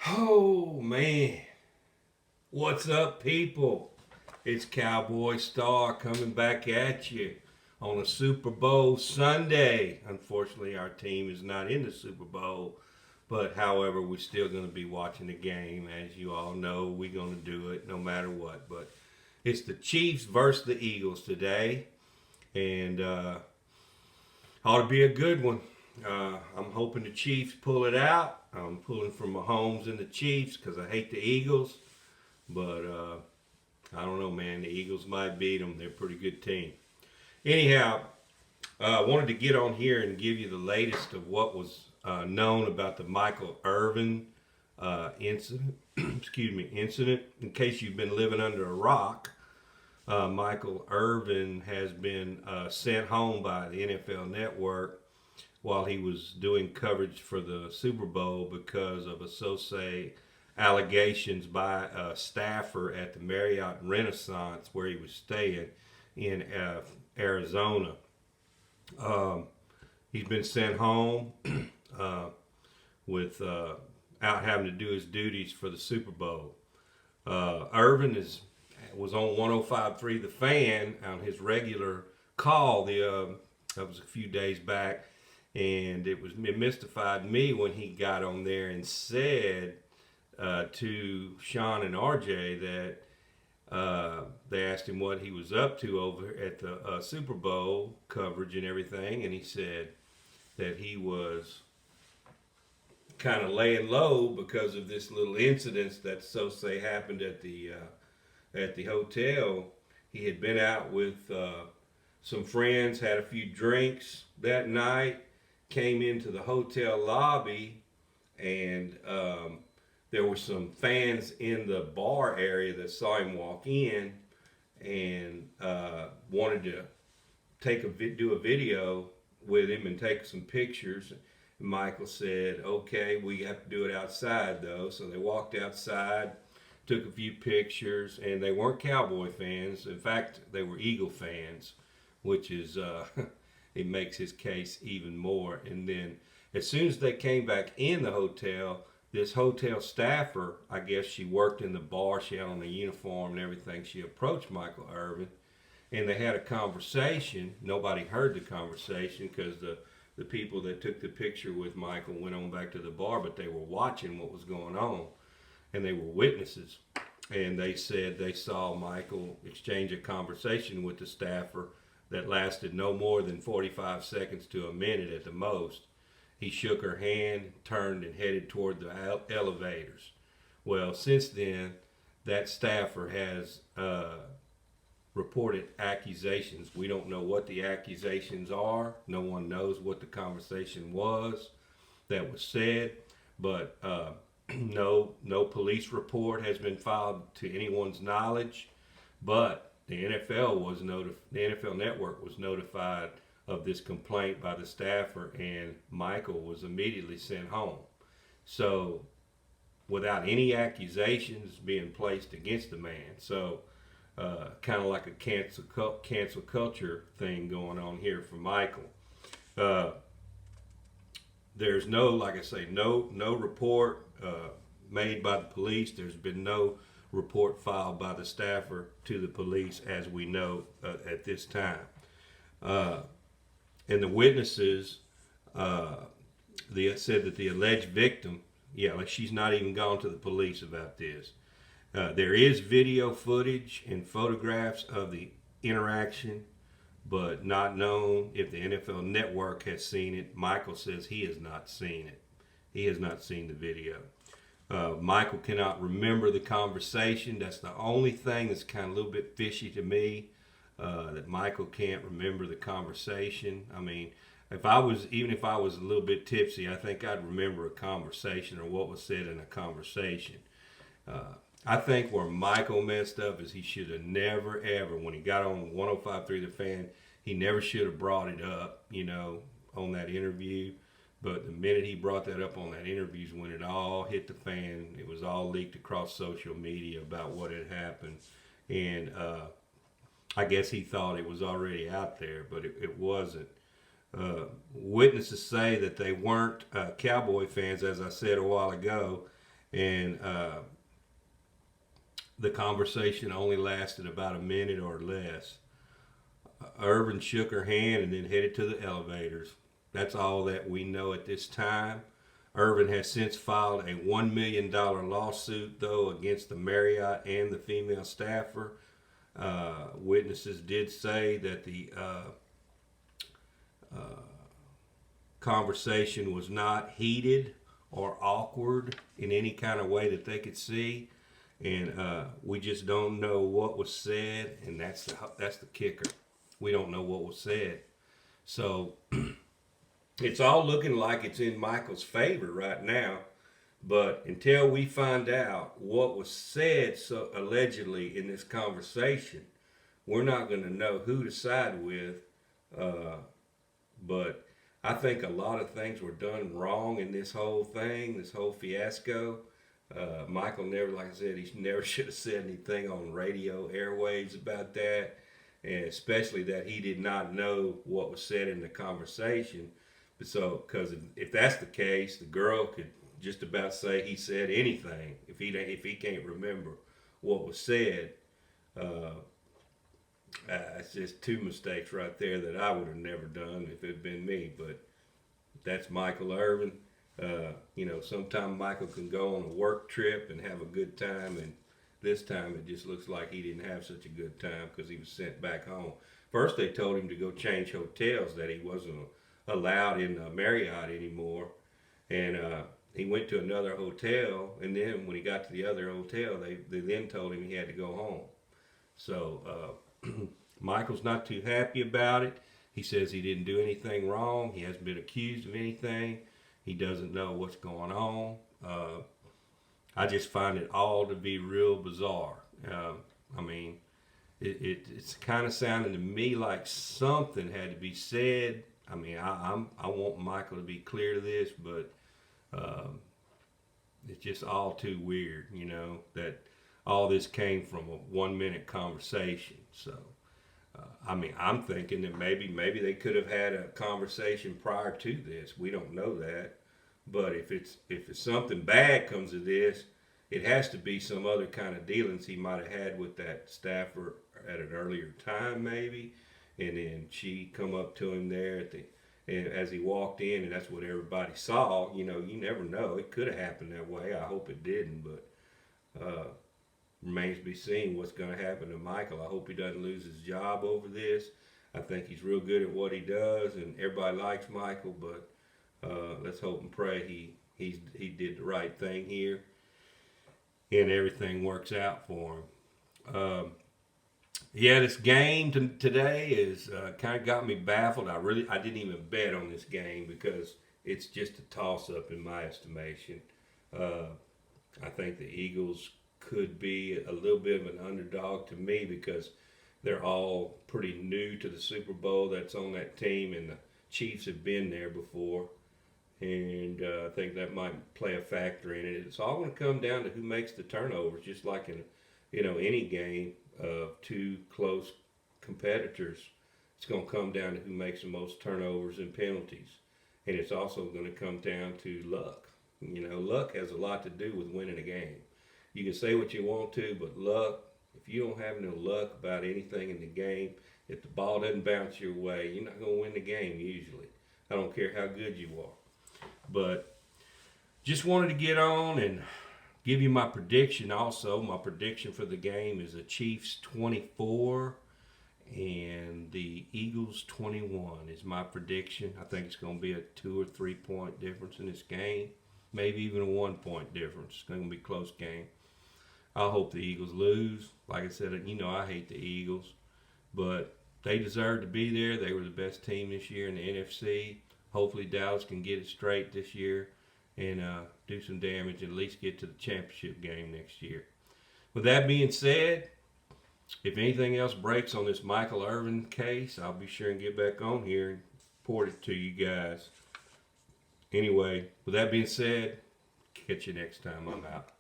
Oh man, what's up, people? It's Cowboy Star coming back at you on a Super Bowl Sunday. Unfortunately, our team is not in the Super Bowl, but however, we're still going to be watching the game. As you all know, we're going to do it no matter what. But it's the Chiefs versus the Eagles today, and ought to be a good one. I'm hoping the Chiefs pull it out. I'm pulling for Mahomes and the Chiefs because I hate the Eagles. But I don't know, man. The Eagles might beat them. They're a pretty good team. Anyhow, I wanted to get on here and give you the latest of what was known about the Michael Irvin incident. Excuse me, incident. In case you've been living under a rock, Michael Irvin has been sent home by the NFL Network while he was doing coverage for the Super Bowl because of associated allegations by a staffer at the Marriott Renaissance where he was staying in Arizona. Um, he's been sent home uh, with out having to do his duties for the Super Bowl. Irvin was on 105.3 The Fan on his regular call. That was a few days back, and it mystified me when he got on there and said to Sean and RJ that they asked him what he was up to over at the Super Bowl coverage and everything, and he said that he was kind of laying low because of this little incident that so say happened at the hotel. He had been out with some friends, had a few drinks that night, came into the hotel lobby, and there were some fans in the bar area that saw him walk in and wanted to do a video with him and take some pictures. Michael said, "Okay, we have to do it outside though." So they walked outside, took a few pictures, and they weren't Cowboy fans. In fact, they were Eagle fans, which is it makes his case even more. And then as soon as they came back in the hotel, this hotel staffer, I guess she worked in the bar, she had on a uniform and everything, she approached Michael Irvin and they had a conversation. Nobody heard the conversation because the people that took the picture with Michael went on back to the bar, but they were watching what was going on and they were witnesses. And they said they saw Michael exchange a conversation with the staffer that lasted no more than 45 seconds to a minute at the most. He shook her hand, turned, and headed toward the elevators. Well, since then, that staffer has reported accusations. We don't know what the accusations are. No one knows what the conversation was that was said, but no police report has been filed to anyone's knowledge. But the NFL Network was notified of this complaint by the staffer, and Michael was immediately sent home. So, without any accusations being placed against the man, so kind of like a cancel culture thing going on here for Michael. Uh, there's no, like I say, no report made by the police. There's been no report filed by the staffer to the police, as we know at this time. Uh, and the witnesses they said that the alleged victim, like she's not even gone to the police about this. There is video footage and photographs of the interaction, but not known if the NFL Network has seen it. Michael says he has not seen it. He has not seen the video. Michael cannot remember the conversation. That's the only thing that's kind of a little bit fishy to me. That Michael can't remember the conversation. I mean, even if I was a little bit tipsy, I think I'd remember a conversation or what was said in a conversation. I think where Michael messed up is he should have never ever, when he got on 105.3 The Fan, he never should have brought it up, on that interview. But the minute he brought that up on that interview is when it all hit the fan. It was all leaked across social media about what had happened. And I guess he thought it was already out there, but it wasn't. Witnesses say that they weren't Cowboy fans, as I said a while ago, And the conversation only lasted about a minute or less. Irvin shook her hand and then headed to the elevators. That's all that we know at this time. Irvin has since filed a $1 million lawsuit, though, against the Marriott and the female staffer. Witnesses did say that the conversation was not heated or awkward in any kind of way that they could see. And we just don't know what was said, and that's the kicker. We don't know what was said. So it's all looking like it's in Michael's favor right now. But until we find out what was said so allegedly in this conversation, we're not going to know who to side with. But I think a lot of things were done wrong in this whole thing, this whole fiasco. Michael never, like I said, he never should have said anything on radio airwaves about that, and especially that he did not know what was said in the conversation. So, because if that's the case, the girl could just about say he said anything if he can't remember what was said. It's just two mistakes right there that I would have never done if it had been me. But that's Michael Irvin. Sometimes Michael can go on a work trip and have a good time, and this time it just looks like he didn't have such a good time because he was sent back home. First they told him to go change hotels, that he wasn't allowed in Marriott anymore, and he went to another hotel, and then when he got to the other hotel, they then told him he had to go home. So Michael's not too happy about it. He says he didn't do anything wrong. He hasn't been accused of anything. He doesn't know what's going on. I just find it all to be real bizarre. It's kind of sounding to me like something had to be said. I want Michael to be clear to this, but it's just all too weird, that all this came from a 1-minute conversation. So, I'm thinking that maybe they could have had a conversation prior to this. We don't know that, but if it's something bad comes of this, it has to be some other kind of dealings he might have had with that staffer at an earlier time, maybe, and then she come up to him there and as he walked in, and that's what everybody saw. You never know. It could have happened that way. I hope it didn't, but remains to be seen what's going to happen to Michael. I hope he doesn't lose his job over this. I think he's real good at what he does, and everybody likes Michael, but let's hope and pray he did the right thing here and everything works out for him. This game today is kind of got me baffled. I didn't even bet on this game because it's just a toss-up in my estimation. I think the Eagles could be a little bit of an underdog to me because they're all pretty new to the Super Bowl that's on that team, and the Chiefs have been there before, and I think that might play a factor in it. It's all going to come down to who makes the turnovers, just like in any game of two close competitors. It's going to come down to who makes the most turnovers and penalties, and it's also going to come down to luck. Luck has a lot to do with winning a game. You can say what you want to, but luck, if you don't have no luck about anything in the game, if the ball doesn't bounce your way, you're not going to win the game usually. I don't care how good you are. But just wanted to get on and give you my prediction also. My prediction for the game is the Chiefs 24 and the Eagles 21 is my prediction. I think it's going to be a 2 or 3 point difference in this game. Maybe even a 1 point difference. It's going to be a close game. I hope the Eagles lose. Like I said, I hate the Eagles, but they deserve to be there. They were the best team this year in the NFC. Hopefully Dallas can get it straight this year and do some damage and at least get to the championship game next year. With that being said, if anything else breaks on this Michael Irvin case, I'll be sure and get back on here and report it to you guys. Anyway, with that being said, catch you next time. I'm out.